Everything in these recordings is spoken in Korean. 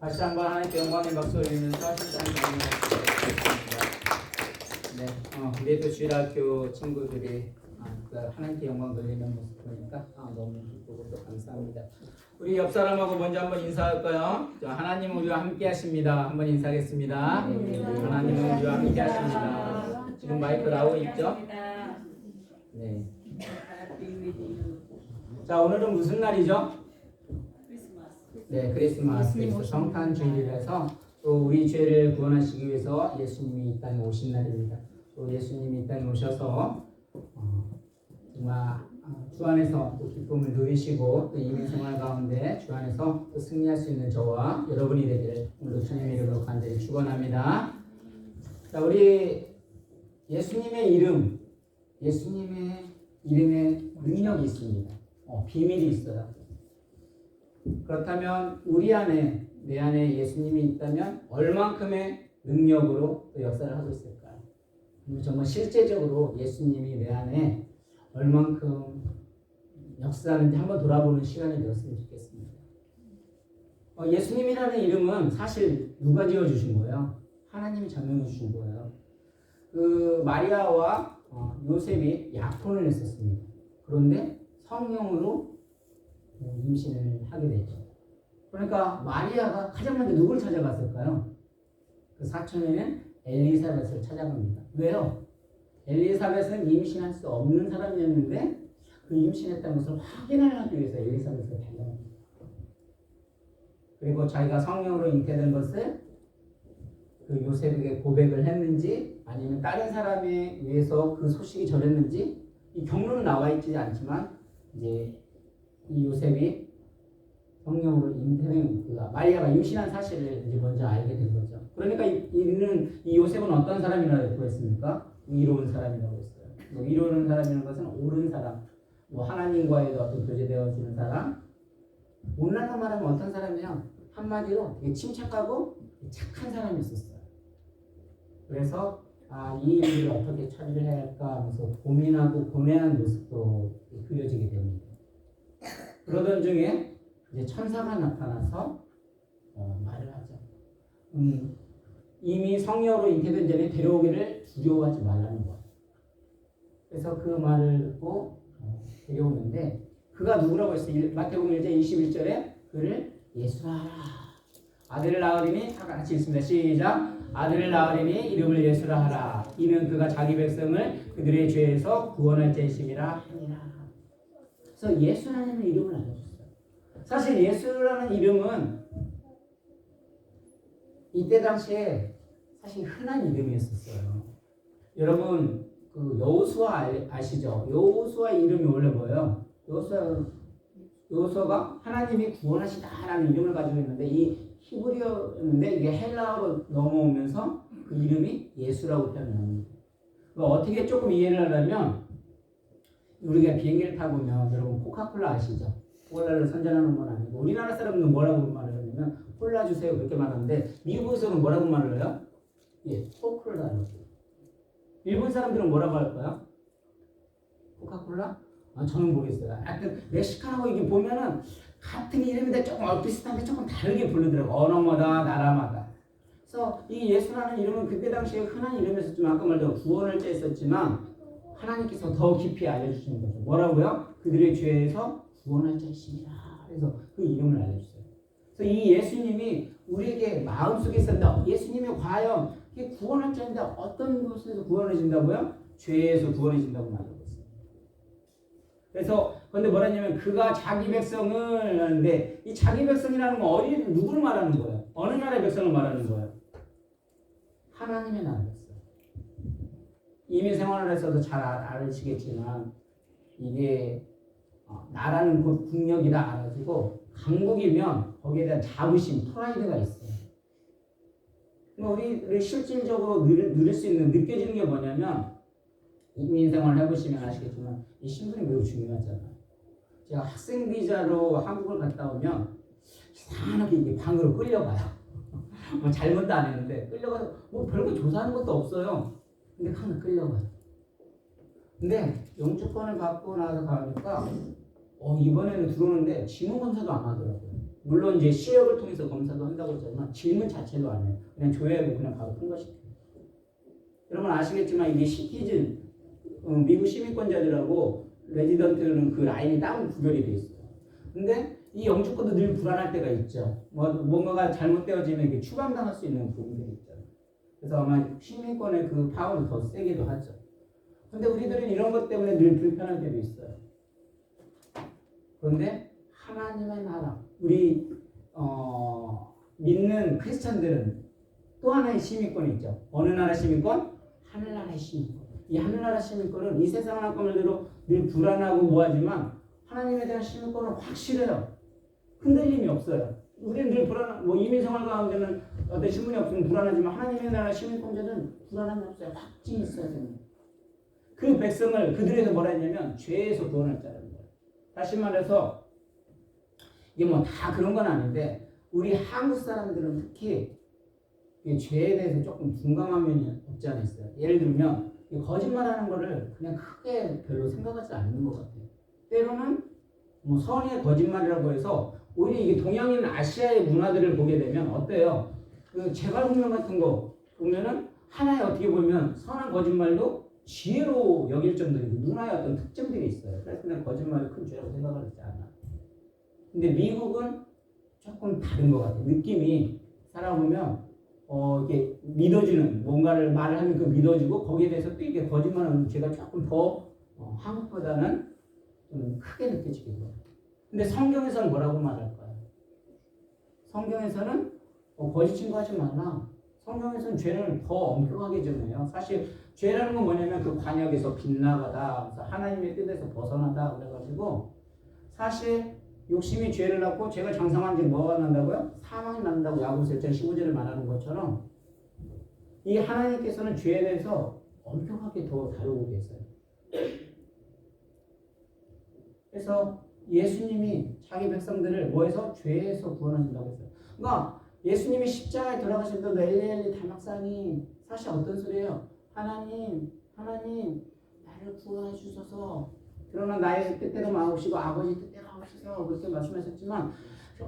다시 한번 하나님께 영광의 박수 올리면서 신상 기도하겠습니다. 네, 우리 또 주일학교 친구들이 그 하나님께 영광 돌리는 모습 보니까 너무 기쁘고 또 감사합니다. 우리 옆 사람하고 먼저 한번 인사할까요? 하나님은 우리와 함께 하십니다. 한번 인사하겠습니다. 하나님은 우리와 함께 하십니다. 지금 마이크 나오고 있죠? 네. 자, 오늘은 무슨 날이죠? 네, 크리스마스. 성탄 주일이라서 또 우리 죄를 구원하시기 위해서 예수님이 이 땅에 오신 날입니다. 또 예수님이 이 땅에 오셔서 정말 주 안에서 또 기쁨을 누리시고 또 이민 생활 가운데 주 안에서 또 승리할 수 있는 저와 여러분이 되기를 오늘도 주님의 이름으로 간절히 축원합니다. 자, 우리 예수님의 이름, 예수님의 이름에 능력이 있습니다. 비밀이 있어요. 그렇다면 우리 안에, 내 안에 예수님이 있다면 얼만큼의 능력으로 또 역사를 하고 있을까요? 정말 실제적으로 예수님이 내 안에 얼만큼 역사하는지 한번 돌아보는 시간이 되었으면 좋겠습니다. 예수님이라는 이름은 사실 누가 지어주신 거예요? 하나님이 정해 주신 거예요. 그 마리아와 요셉이 약혼을 했었습니다. 그런데 성령으로 임신을 하게 되죠. 그러니까 마리아가 가장 먼저 누구를 찾아갔을까요? 그 사촌에는 엘리사벳을 찾아갑니다. 왜요? 엘리사벳은 임신할 수 없는 사람이었는데 그 임신했다는 것을 확인을 하기 위해서 엘리사벳을 달려갑니다. 그리고 자기가 성령으로 잉태된 것을 그 요셉에게 고백을 했는지 아니면 다른 사람에 의해서 그 소식이 전했는지 이 경로는 나와 있지 않지만 이제 이 요셉이 성령으로 잉태된 마리아가 임신한 사실을 이제 먼저 알게 된 거죠. 그러니까 이 요셉은 어떤 사람이라고 했습니까? 의로운 사람이라고 했어요. 의로운 사람이라는 것은 옳은 사람, 하나님과의 어떤 교제되어지는 사람. 옳다고 말하면 어떤 사람이요? 한마디로 되게 침착하고 착한 사람이었어요. 그래서 이 일을 어떻게 처리를 해야 할까 하면서 고민하고 고뇌한 모습도 그려지게 됩니다. 그러던 중에 이제 천사가 나타나서 말을 하죠. 이미 성령으로 잉태된 전에 데려오기를 두려워하지 말라는 거예요. 그래서 그 말을 듣고 데려오는데 그가 누구라고 했어요? 마태복음 1장 21절에 그를 예수라 하라. 아들을 낳으리니 다 같이 읽습니다. 시작. 아들을 낳으리니 이름을 예수라 하라. 이는 그가 자기 백성을 그들의 죄에서 구원할 자이심이라 하니라. 그래서 예수라는 이름을 알려줬어요. 사실 예수라는 이름은 이때 당시에 사실 흔한 이름이었어요. 여러분 그 여호수아 아시죠? 여호수아 이름이 원래 뭐예요? 여호수아가 하나님이 구원하시다라는 이름을 가지고 있는데 이 히브리어인데 이게 헬라어로 넘어오면서 그 이름이 예수라고 표현합니다. 어떻게 조금 이해를 하려면 우리가 비행기를 타보면 여러분 코카콜라 아시죠? 콜라를 선전하는 건 아니고 우리나라 사람은 뭐라고 말을 하냐면 콜라 주세요 그렇게 말하는데 미국에서는 뭐라고 말을 해요? 코카콜라라고. 일본 사람들은 뭐라고 할까요? 코카콜라? 저는 모르겠어요. 하여튼 멕시칸하고 이게 보면은 같은 이름인데 조금 비슷한데 조금 다르게 부르더라고요. 언어마다 나라마다. 그래서 이 예수라는 이름은 그때 당시에 흔한 이름이었지만 아까 말대로 구원을 째있었지만 하나님께서 더 깊이 알려주시는 거죠. 뭐라고요? 그들의 죄에서 구원할 자이시니라. 그래서 그 이름을 알려주세요. 그래서 이 예수님이 우리에게 마음속에 있었는데 예수님이 과연 구원할 자인데 어떤 곳에서 구원해진다고요? 죄에서 구원해진다고 말하고 있어요. 그래서 그런데 뭐라냐면 그가 자기 백성을 하는데 이 자기 백성이라는 건 어디 누구를 말하는 거예요? 어느 나라의 백성을 말하는 거예요? 하나님의 나라였어요. 이민 생활을 했어도 잘 아시겠지만 이게 나라는 곧 국력이다 알아지고 강국이면 거기에 대한 자부심, 프라이드가 있어요. 우리 실질적으로 누릴 수 있는 느껴지는 게 뭐냐면 이민 생활을 해보시면 아시겠지만 이 신분이 매우 중요하잖아요. 제가 학생 비자로 한국을 갔다 오면 이상하게 이게 방으로 끌려가요. 잘못도 안 했는데 끌려가서 별거 조사하는 것도 없어요. 근데 항상 끌려가요. 근데 영주권을 받고 나서 가니까 이번에는 들어오는데 지문 검사도 안 하더라고요. 물론 이제 시력을 통해서 검사도 한다고 했지만 질문 자체도 안 해요. 그냥 조회하고 그냥 바로 통과시켜요. 여러분 아시겠지만 이게 시티즌, 미국 시민권자들하고 레지던트는 그 라인이 따로 구별이 돼 있어요. 근데 이 영주권도 늘 불안할 때가 있죠. 뭔가가 잘못되어지면 이게 추방당할 수 있는 부분들이 있죠. 그래서 아마 시민권의 그 파워는 더 세기도 하죠. 근데 우리들은 이런 것 때문에 늘 불편할 때도 있어요. 그런데 하나님의 나라, 우리 믿는 크리스천들은 또 하나의 시민권이 있죠. 어느 나라 시민권? 하늘나라의 시민권. 이 하늘나라 시민권은 이 세상 한꺼번에도 늘 불안하고 뭐하지만 하나님에 대한 시민권은 확실해요. 흔들림이 없어요. 우리는 늘 이민생활 가운데는 어떤 신분이 없으면 불안하지만 하나님의 나라 시민권자는 불안함이 없어요. 확증이 있어야 됩니다. 그 백성을 그들에서 뭐라 했냐면 죄에서 구원할 자라는 거예요. 다시 말해서 이게 뭐 다 그런 건 아닌데 우리 한국 사람들은 특히 죄에 대해서 조금 둔감한 면이 없지 않아 있어요. 예를 들면 거짓말하는 거를 그냥 크게 별로 생각하지 않는 것 같아요. 때로는 뭐 선의의 거짓말이라고 해서 오히려 이게 동양인 아시아의 문화들을 보게 되면 어때요? 그 제갈공명 같은 거 보면은 하나의 어떻게 보면 선한 거짓말도 지혜로 여길 정도로 문화의 어떤 특징들이 있어요. 그래서 그냥 거짓말을 큰 죄라고 생각하지 않아. 근데 미국은 조금 다른 것 같아요. 느낌이 살아보면 이게 믿어주는 뭔가를 말을 하면 그 믿어주고 거기에 대해서 또 이게 거짓말하는 죄가 조금 더 한국보다는 좀 크게 느껴지기도 해요. 근데 성경에서는 뭐라고 말할까요? 성경에서는 거짓 친구하지 말라. 성경에서는 죄를 더 엄격하게 정해요. 사실 죄라는 건 뭐냐면 그 관역에서 빗나가다, 그래서 하나님의 뜻에서 벗어나다 그래가지고 사실 욕심이 죄를 낳고 죄가 장성한 지 뭐가 난다고요? 사망이 난다고 야고보서 1장 15절을 말하는 것처럼 이 하나님께서는 죄에 대해서 엄격하게 더 다루고 계세요. 그래서 예수님이 자기 백성들을 뭐해서? 죄에서 구원하신다고 했어요. 그러니까 예수님이 십자가에 돌아가실 때도 엘리엘리 다막상이 사실 어떤 소리예요? 하나님 나를 구원해 주셔서 그러나 나의 뜻대로 마옵시고 아버지 뜻대로 하옵소서 그렇게 말씀하셨지만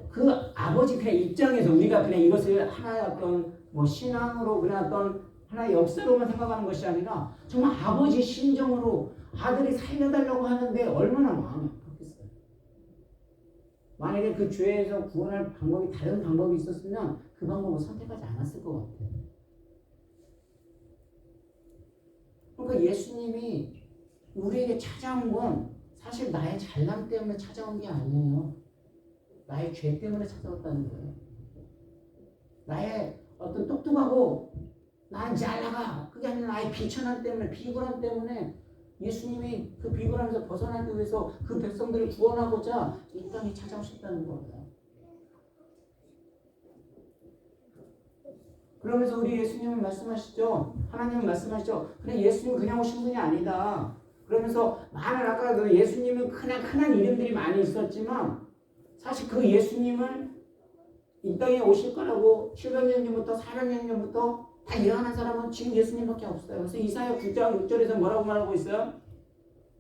그 아버지 그냥 입장에서 우리가 그냥 이것을 하나의 어떤 뭐 신앙으로 그냥 어떤 하나의 역사로만 생각하는 것이 아니라 정말 아버지 심정으로 아들이 살려달라고 하는데 얼마나 마음이 아팠겠어요. 만약에 그 죄에서 구원할 방법이 다른 방법이 있었으면 그 방법을 선택하지 않았을 것 같아요. 그러니까 예수님이 우리에게 찾아온 건 사실 나의 잘남 때문에 찾아온 게 아니에요. 나의 죄 때문에 찾아왔다는 거예요. 나의 어떤 똑똑하고 난 잘 나가 그게 아니라 나의 비천함 때문에 비굴함 때문에 예수님이 그 비굴함에서 벗어나기 위해서 그 백성들을 구원하고자 이 땅에 찾아오셨다는 거예요. 그러면서 우리 예수님은 말씀하시죠. 하나님은 말씀하시죠. 그냥 예수님은 그냥 오신 분이 아니다. 그러면서 많은 아까도 예수님은 흔한 이름들이 많이 있었지만 사실 그 예수님을 이 땅에 오실 거라고 700년 전부터 400년 전부터 다 예언한 사람은 지금 예수님밖에 없어요. 그래서 이사야 9장 6절에서 뭐라고 말하고 있어요?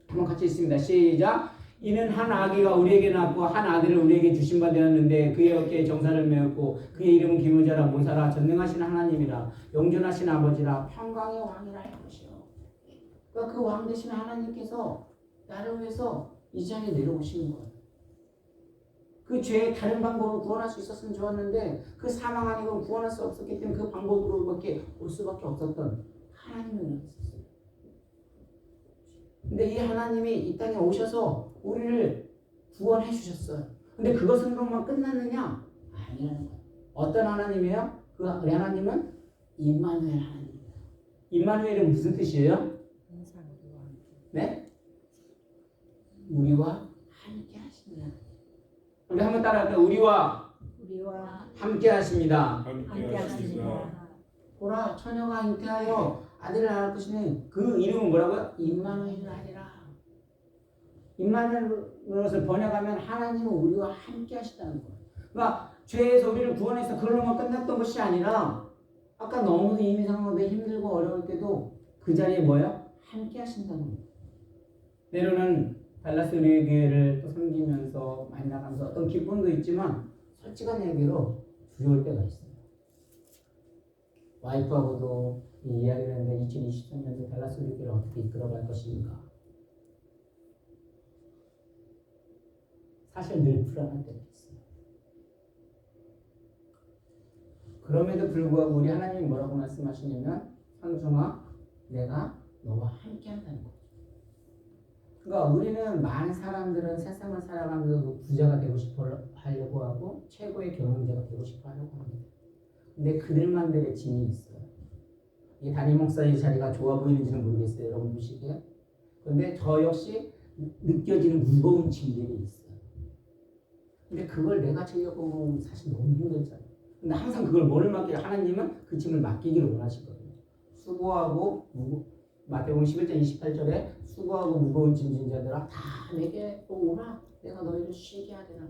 한번 같이 읽습니다. 시작. 이는 한 아기가 우리에게 낳고 한 아들을 우리에게 주신 바 되었는데 그의 어깨에 정사를 메었고 그의 이름은 기무자라 모사라 전능하신 하나님이라 영존하신 아버지라 평강의 왕이라 할 것이요. 그러니까 그 왕 되신 하나님께서 나를 위해서 이 자리에 내려오시는 거예요. 그 죄의 다른 방법으로 구원할 수 있었으면 좋았는데 그 사망 아니고 구원할 수 없었기 때문에 그 방법으로밖에 올 수밖에 없었던 하나님을 있었어요. 근데 이 하나님이 이 땅에 오셔서 우리를 구원해 주셨어요. 근데 그것으로만 끝났느냐? 아니라는 거예요. 어떤 하나님이에요? 그 하나님은 임마누엘 하나님이에요. 임마누엘은 무슨 뜻이에요? 네? 우리와 함께 하시는 하나님. 우리 한번 따라할까요? 우리와 함께 하십니다. 함께 하십니다. 보라 처녀가 잉태하여 아들을 낳을 것이니 그 이름은 뭐라고요? 임마누엘이라 하리라. 임마누엘을 번역하면 하나님은 우리와 함께 하시다는 거예요. 그러니까 죄에서 우리를 구원해서 그걸로만 끝났던 것이 아니라 아까 너무도 이미 상황에 힘들고 어려울 때도 그 자리에 뭐예요? 함께 하신다는 거예요. 때로는 달라스 의뢰교회를 또 섬기면서 많이 나가면서 어떤 기쁨도 있지만 솔직한 얘기로 두려울 때가 있어요. 와이프하고도 이 이야기를 했는데 2023년도 달라스 올림픽을 어떻게 이끌어갈 것인가. 사실 늘 불안할 때가 있어요. 그럼에도 불구하고 우리 하나님이 뭐라고 말씀하시냐면 상중아 내가 너와 함께 한다는 거죠. 그러니까 우리는 많은 사람들은 세상을 살아가면서 부자가 되고 싶어 하려고 하고 최고의 경영자가 되고 싶어 하려고 합니다. 근데 그들만들의 짐이 있어요. 이 담임 목사의 자리가 좋아 보이는지는 모르겠어요. 여러분 보시기에. 그런데 저 역시 느껴지는 무거운 짐들이 있어요. 근데 그걸 내가 지려고 하면 사실 너무 힘들잖아요. 근데 항상 그걸 뭐를 맡기려 하나님은 그 짐을 맡기기를 원하시거든요. 수고하고 마태복음 11장 28절에 수고하고 무거운 짐진 자들아 다 내게 오라 내가 너희를 쉬게 하리라.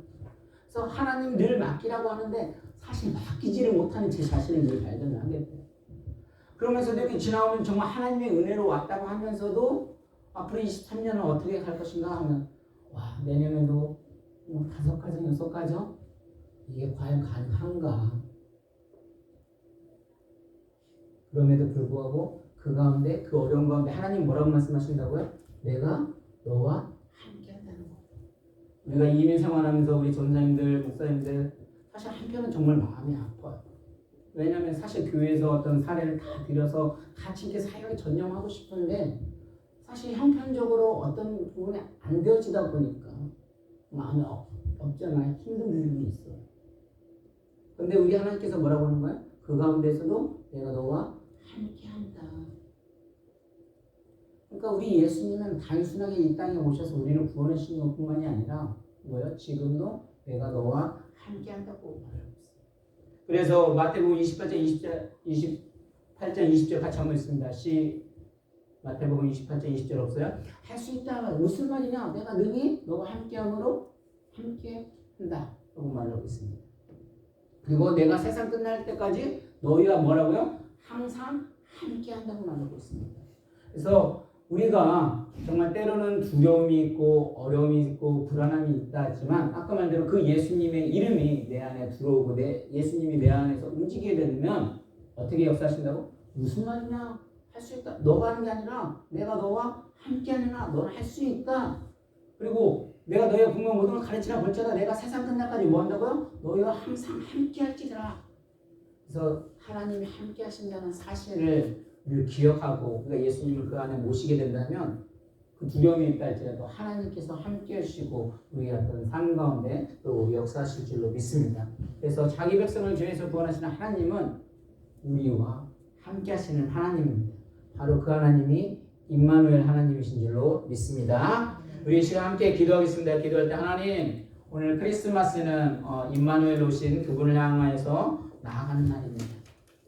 그래서 하나님 늘 맡기라고 하는데 사실 맡기지를 못하는 제 자신을 늘 발견을 하게 돼요. 그러면서도 여기 지나오면 정말 하나님의 은혜로 왔다고 하면서도 앞으로 23년은 어떻게 갈 것인가 하면 와 내년에도 5가정 6가정 이게 과연 가능한가. 그럼에도 불구하고 그 가운데 그 어려운 가운데 하나님 뭐라고 말씀하신다고요? 내가 너와 함께 한다는 거. 우리가 이민 생활하면서 우리 전사님들 목사님들 사실 한편은 정말 마음이 아파요. 왜냐하면 사실 교회에서 어떤 사례를 다 들여서 같이 이렇게 사역에 전념하고 싶은데 사실 형편적으로 어떤 부분이 안 되어지다 보니까 마음이 없잖아요. 힘든 부분이 있어요. 근데 우리 하나님께서 뭐라고 하는 거예요? 그 가운데서도 내가 너와 함께 한다. 그러니까 우리 예수님은 단순하게 이 땅에 오셔서 우리를 구원해 주신 것뿐만이 아니라 뭐예요? 지금도 내가 너와 함께 한다고 말하고 있어요. 그래서 마태복음 28장 20절 같이 한번 읽습니다. 마태복음 28장 20절 없어요? 할 수 있다. 무슨 말이냐? 내가 능히 너와 함께함으로 함께 한다. 라고 말하고 있습니다. 그리고 내가 세상 끝날 때까지 너희와 뭐라고요? 항상 함께 한다고 말하고 있습니다. 그래서 우리가 정말 때로는 두려움이 있고 어려움이 있고 불안함이 있다 하지만 아까 말대로 그 예수님의 이름이 내 안에 들어오고 예수님이 내 안에서 움직이게 되면 어떻게 역사하신다고? 무슨 말이냐? 할 수 있다. 너가 하는 게 아니라 내가 너와 함께 하느라 너는 할 수 있다. 그리고 내가 너희의 분명 모든 걸 가르치나 볼지어다 내가 세상 끝날까지 뭐 한다고요? 너희와 항상 함께 할지라. 그래서 하나님이 함께 하신다는 사실을 기억하고 우리가 예수님을 그 안에 모시게 된다면 그 두려움이 있다 할지라도 하나님께서 함께 하시고 우리의 어떤 삶 가운데 또 역사하실 줄로 믿습니다. 그래서 자기 백성을 죄에서 구원하시는 하나님은 우리와 함께 하시는 하나님입니다. 바로 그 하나님이 임마누엘 하나님이신 줄로 믿습니다. 우리 시간 함께 기도하겠습니다. 기도할 때 하나님 오늘 크리스마스는 임마누엘 오신 그분을 향해서 나아가는 날입니다.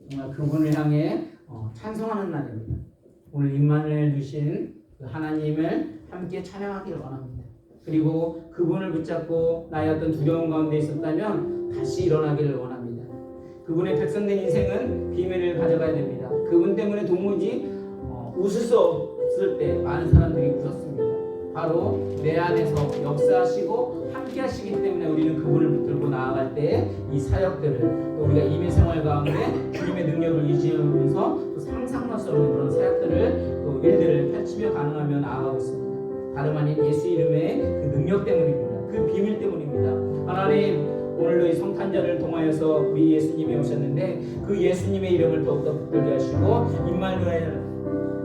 정말 그분을 향해 찬송하는 날입니다. 오늘 임마누엘 주신 그 하나님을 함께 찬양하기를 원합니다. 그리고 그분을 붙잡고 나의 어떤 두려움 가운데 있었다면 다시 일어나기를 원합니다. 그분의 백성된 인생은 비밀을 가져가야 됩니다. 그분 때문에 도무지 웃을 수 없을 때 많은 사람들이 웃었습니다. 바로 내 안에서 역사하시고 함께 하시기 때문에 우리는 그분을 붙들고 나아갈 때 이 사역들을 또 우리가 이민 생활 가운데 주님의 능력을 의지하면서 또 상상할 수 없는 그런 사역들을 또 일들을 펼치며 가능하며 나아가고 있습니다. 다름 아닌 예수 이름의 그 능력 때문입니다. 그 비밀 때문입니다. 하나님 오늘도 이 성탄절을 통하여서 우리 예수님이 오셨는데 그 예수님의 이름을 더욱더 붙들게 하시고 임마누엘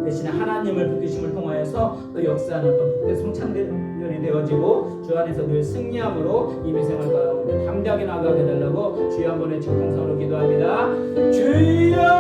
대신에 하나님을 붙드심을 통하여서 또 역사하는 또 그때 성찬절이 되어지고 주 안에서 늘 승리함으로 이민 생활 가운데 담대하게 나아가게 해달라고 주여 한 번의 직통성으로 기도합니다. 주여